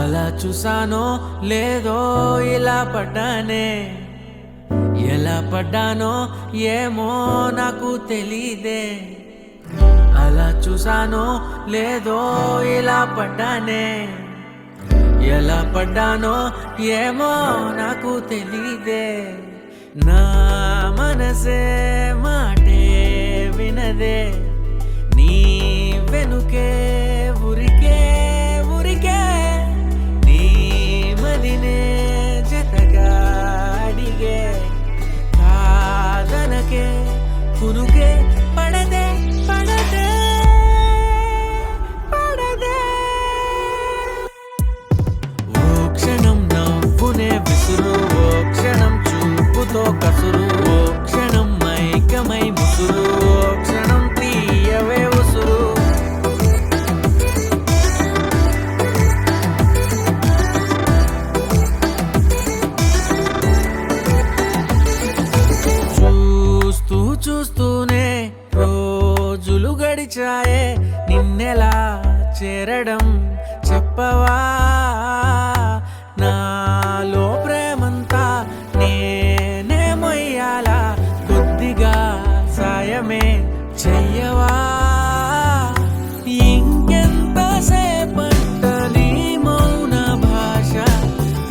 అలా చూసానో లేదో ఇలా పడ్డానే, ఎలా పడ్డానో ఏమో నాకు తెలీదే. అలా చూసానో లేదో ఇలా పడ్డానే, ఎలా పడ్డానో ఏమో నాకు తెలీదే. నా మనసే మాటే వినదే, నీ వెనుకే ఊరికే ఊరికే నీ మదినే జతగా అడిగే. కాదనకే కునుకే పడదే పడదే పడదే. ఓ క్షణం నవ్వునే విసురు, ఓ క్షణం చూపుతో కసురు, ఓ క్షణం మైకమై ముసురు, ఓ క్షణం తీయవే ఉసురు. చూస్తూ చూస్తూనే రోజులు గడిచాయే, నిన్నెలా చేరడం చెప్పవా. నాలో ప్రేమంతా నేనే మొయ్యాలా, కొద్దిగా సాయమే చెయ్యవా. ఇంకెంతసేపంట నీ మౌన భాష,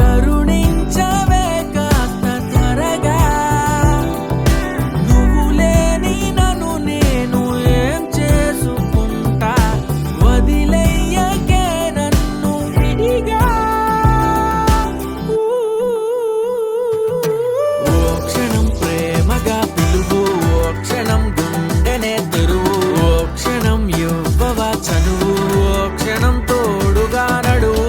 కరుణించవే కాస్త త్వరగా. నువ్వు లేని నన్ను నేను ఏం చేసుకుంటా, వదిలేయకే నన్ను విడిగా. ఓ క్షణం ప్రేమగా పిలువు, ఓ క్షణం గుండెనే తెరువు, ఓ క్షణం ఇవ్వవా చనువు, ఓ క్షణం తోడుగా నడువు.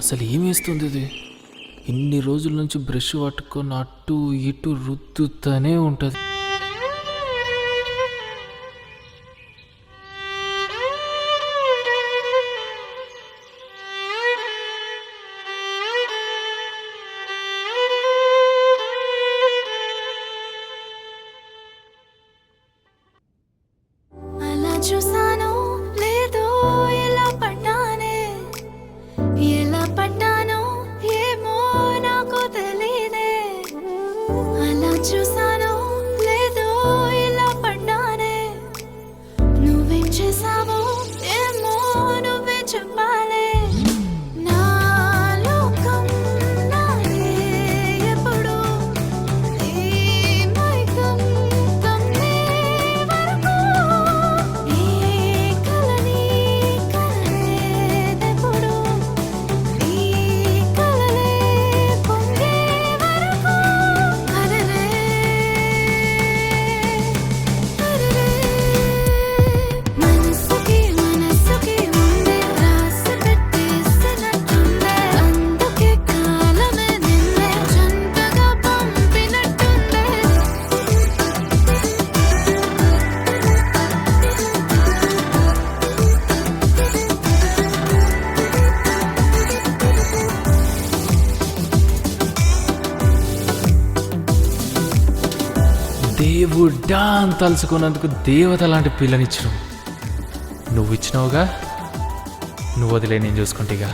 అసలు ఏమేస్తుంది ఇది? ఇన్ని రోజుల నుంచి బ్రష్ పట్టుకొని అటు ఇటు రుద్దుతూనే ఉంటుంది. అలా చూసానో లేదో ఎలా పడ్డానే, ఎలా పడ్డానో ఏమో నాకు తెలీదే. అలా చూసానో లేదో ఎలా పడ్డానే, నువ్వేం చేసావో ఏమో నువ్వే చెప్పాలే. నా లోకం నాదే ఎప్పుడు, నీ మైకం కమ్మే వరకు, ఈ కలని కనలేదెప్పుడు, ఈ కలలే పొంగే వరకు. అరెరే అరెరే, మనసుకి మనసుకి ముందే రాసి పెట్టేసినట్టుందే, అందుకే కాలమే నిన్నే జంటగా పంపినట్టుందే. దేవుడా అని తలుచుకున్నందుకు దేవత లాంటి పిల్లనిచ్చినావు. నువ్వు ఇచ్చినావుగా, నువ్వు వదిలే నేను చూసుకుంటేగా.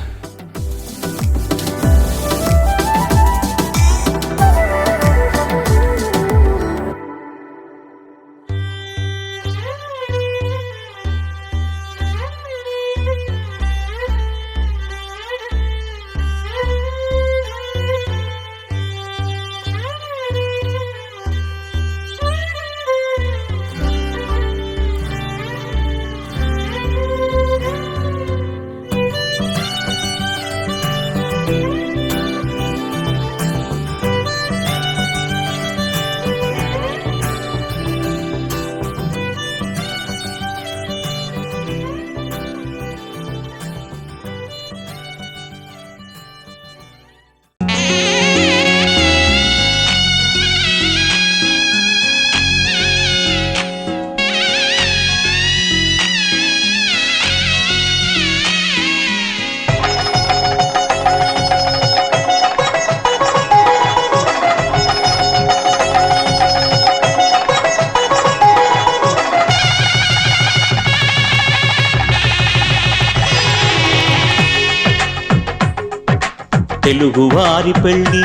తెలుగువారి పెళ్ళి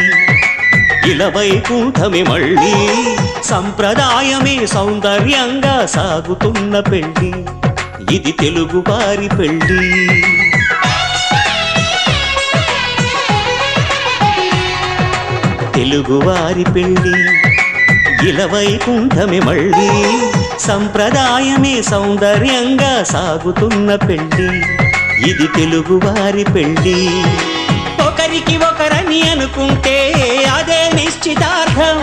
ఇలా వైకుంఠమే మళ్ళీ సంప్రదాయమే సౌందర్యంగా సాగుతున్న పెళ్ళి ఇది తెలుగువారి పెళ్ళి తెలుగువారి పెళ్ళి ఇలా వైకుంఠమే మళ్ళీ సంప్రదాయమే సౌందర్యంగా సాగుతున్న పెళ్ళి ఇది తెలుగువారి పెళ్ళి ఒకరికి ఒకరని అనుకుంటే అదే నిశ్చితార్థం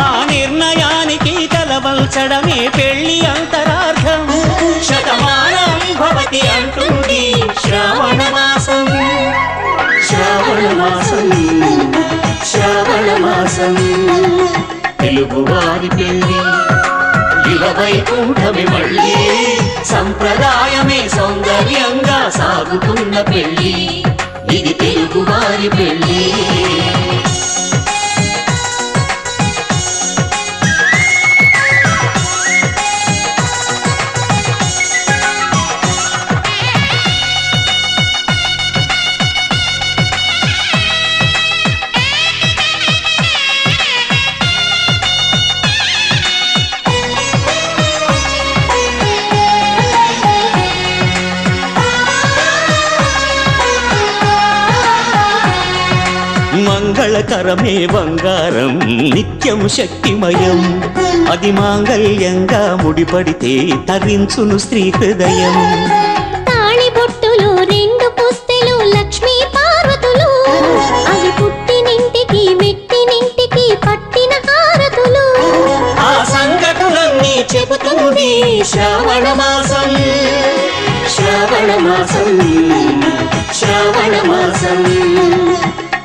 ఆ నిర్ణయానికి తలవల్చడమే పెళ్లి అంతరార్థం శతమానం భవతి అంటుంది శ్రావణ మాసం శ్రావణ మాసం శ్రావణ మాసం తెలుగువారి పెళ్ళి ఇలా వైకుంఠమే మళ్ళీ సంప్రదాయమే సౌందర్యంగా సాగుతున్న పెళ్ళి ఇది తెలుగువారి పెళ్ళి మంగళకరమే బంగారం నిత్యం శక్తిమయం అది మాంగళ్యంగా ముడిపడితే తరించును స్త్రీ హృదయం తాళిబొట్టులు రెండు పుస్తెలు లక్ష్మీ పార్వతులు అవి పుట్టినింటికి మెట్టినింటికి పట్టిన హారతులు ఆ సంఘటనలన్నీ చెబుతుంది శ్రావణ మాసం శ్రావణ మాసం శ్రావణ మాసం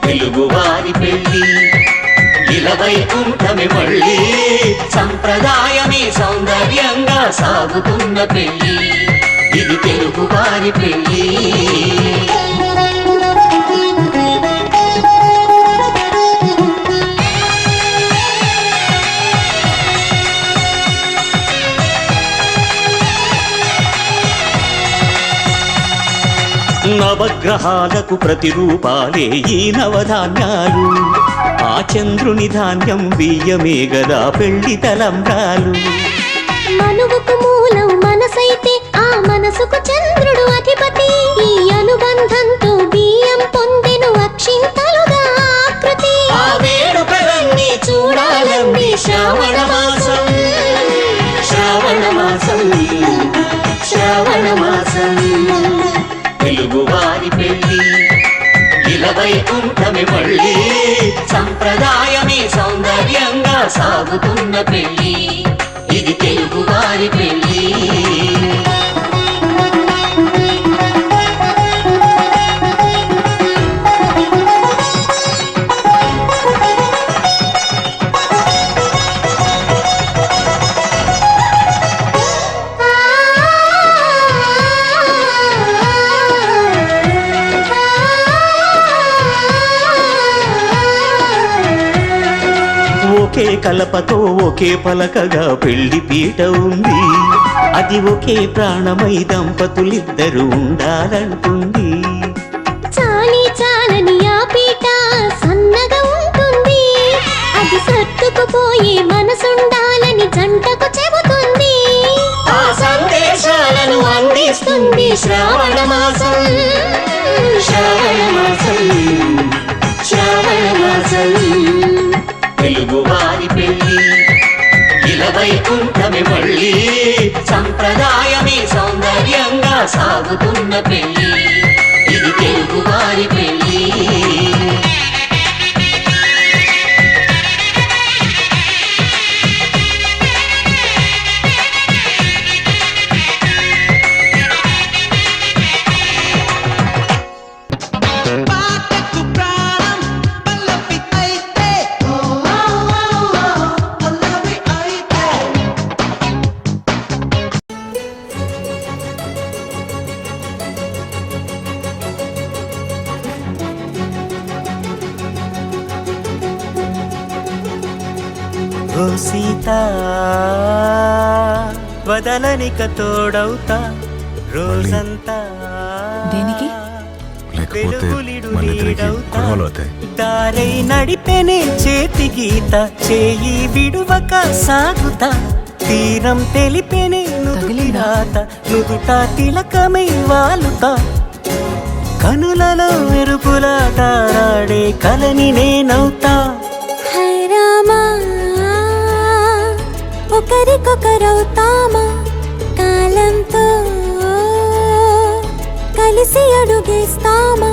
తెలుగువారి పెళ్ళి ఇలా వైకుంఠమే మళ్ళీ సంప్రదాయమే సౌందర్యంగా సాగుతున్న పెళ్ళి ఇది తెలుగువారి పెళ్ళి నవగ్రహాలకు ప్రతిరూపాలే ఈ నవధాన్యాలు ఆ చంద్రుని ధాన్యం బియ్యమే గదా పెళ్లి తలంబ్రాలు మనువుకు మూలం మనసైతే ఆ మనసుకు చంద్రుడు అధిపతి ఈ అనుబంధంతో బియ్యం పొందెను అక్షింతలుగా ఆకృతి ఆ వేడుకలన్నీ చూడాలండి శ్రావణ మాసం శ్రావణ మాసం శ్రావణ మాసం తెలుగువారి పెళ్ళి ఇలా వైకుంఠమే మళ్ళీ సంప్రదాయమే సౌందర్యంగా సాగుతున్న పెళ్ళి ఇది తెలుగువారి పెళ్ళి ఒకే కలపతో ఒకే పలకగా పెళ్లి పీట ఉంది అది ఒకే ప్రాణమై దంపతులిద్దరూ ఉండాలంటుంది చాలి చాలని ఆ పీట సన్నగా ఉంటుంది అది సర్దుకుపోయే మనసుండాలని జంటకు చెబుతుంది ఆ సందేశాలను అందిస్తుంది శ్రావణ మాసం శ్రావణ మాసం శ్రావణ మాసం తెలుగువారి పెళ్ళి ఇలా వైకుంఠమే మళ్ళీ సంప్రదాయమే సౌందర్యంగా సాగుతున్న పెళ్ళి ఇది తెలుగువారి పెళ్ళి ఓ సీత వదలనిక తోడవుతా రోజంతా దేనికి? లేక లేకపోతే మన ఇద్దరికి గొడవలు అవుతాయి. దారై నడిపెనే చేతి గీత చేయి విడువక సాగుతా తీరం తెలిపెనే నుదుటి రాత నుదుట తిలకమై వాలుతా కనులలో మెరుపులాటాడే కలని నేనవుతా. హై రామా ఒకరికొకరవుతామా కాలంతో కలిసి అడుగేస్తామా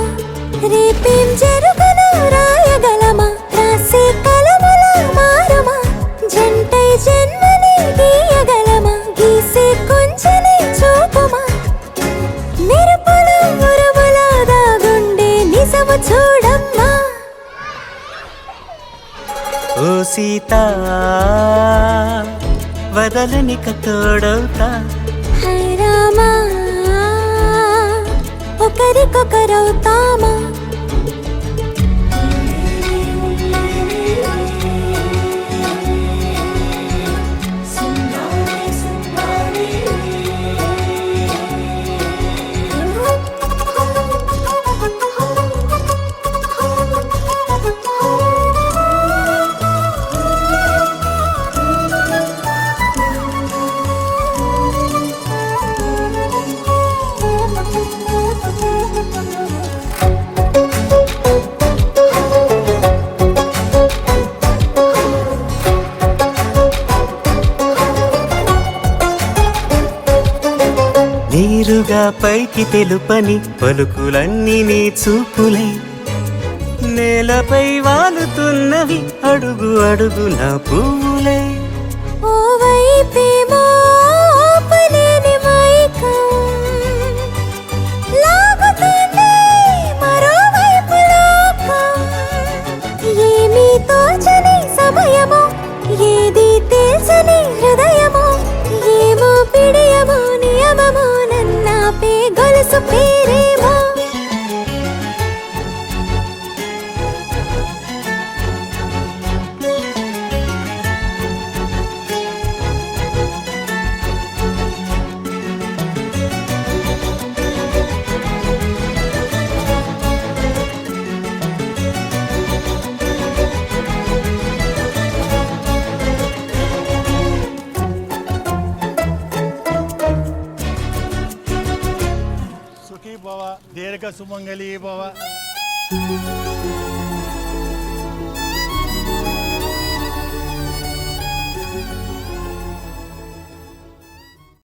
రేపేం జరుగును రాయగలమా రాసే కలముల మారమా జంటై జన్మని గీయగలమా గీసే కొంచెని చూపుమా మెరుపులు మురుముల దాగుండే నిజము చూడమ్మా. ఓ సీత వదలనిక తోడవుతా. హై రామా ఒకరికొకరవుతామా నీరుగా పైకి తెలుపని పలుకులన్నీ నీ చూపులై నేలపై వాలుతున్నవి అడుగు అడుగు నా పువ్వులై. ఓ వైపేమో ఆపలేని మైకం లాగుతుంది మరోవైపు లోకం ఏమీ తోచని సమయమో ఏది తెలుసని హృదయమో ఏమో పిడియమో నియమమో నన్నాపే గొలుసు పేరేమో. సుఖీ భవ దీర్ఘ సుమంగళీ భవ.